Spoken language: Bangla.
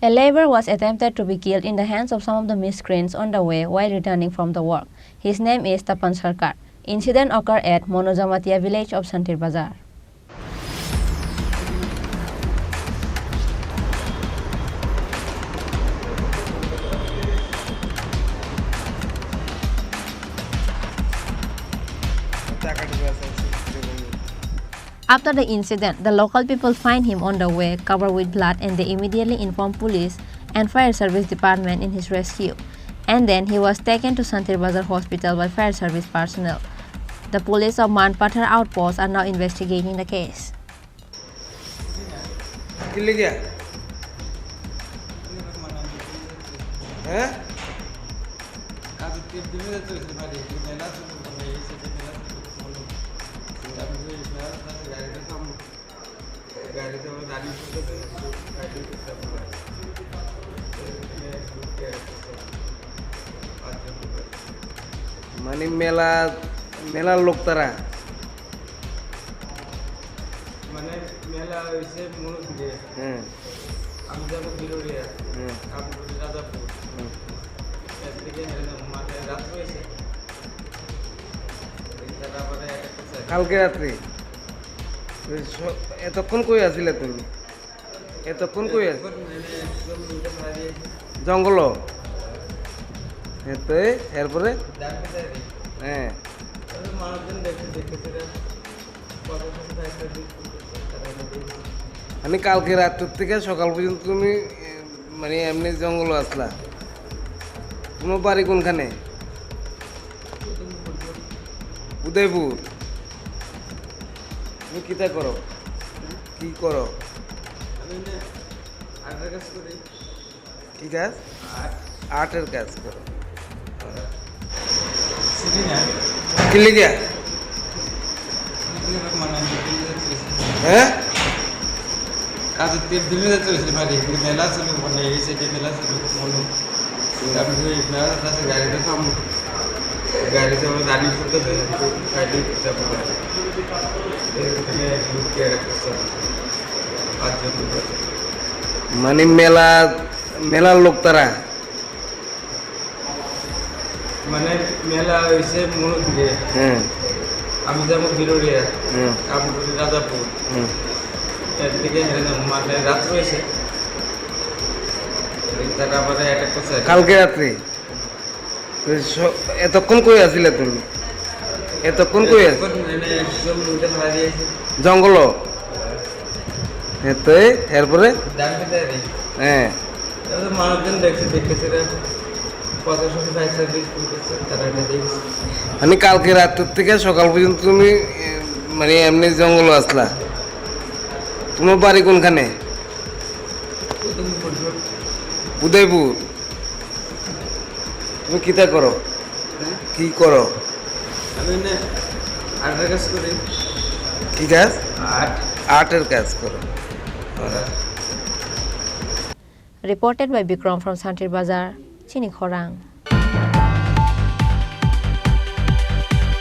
A laborer was attempted to be killed in the hands of some of the miscreants on the way while returning from the work. His name is Tapan Sarkar. Incident occurred at Monojamatia village of Santir Bazar. After the incident, the local people find him on the way, covered with blood, and they immediately inform police and fire service department in his rescue. And then he was taken to Santir Bazar hospital by fire service personnel. The police of Manpathar outpost are now investigating the case. মানে মেলা লোক তারা মানে মেলা হইছে মনোদিকে আমি যাব বিরোরিয়া আমি রাজাপুর এদিকে মানে রাত হইছে কালকে রাত্রে এতক্ষণ কই আছিলে তুমি এতক্ষণ কই জঙ্গল এরপরে হ্যাঁ মানে কালকে রাত্রের থেকে সকাল পর্যন্ত তুমি মানে এমনি জঙ্গল আসলা তোমার বাড়ি কোনখানে উদয়পুর তুমি কিতা করো কি করো কি কাজ আর্টের কাজ করো কি লিখিয়া হ্যাঁ কাজের তেল দিলে চলেছিল বাড়ি মেলা ছিল মানে এই সাইডে মেলা ছিল মনে তারপরে মেলার কাছে গাড়িটা থাম গাড়িতে আমরা দাঁড়িয়ে করতে গাড়ি মানে মেলার লোক তারা মানে মেলা হয়েছে মনোদিকে আমি যাবো বিরোরিয়া আমি রাজাপুর এদিকে মানে রাত হয়েছে তারপরে কালকে রাত্রে এতক্ষণ কই আছিলে তুমি এতক্ষণ কই জঙ্গল এরপরে হ্যাঁ মানুষজন দেখতেছে মানে কালকে রাত্রের থেকে সকাল পর্যন্ত তুমি মানে এমনি জঙ্গল আসলা তোমার বাড়ি কোনখানে উদয়পুর তুমি কিতা করো কি করো আর্টের কাজ করি কি কাজ আর্টের কাজ করো Reported by Bikram from Santir Bazar, Chini Khorang.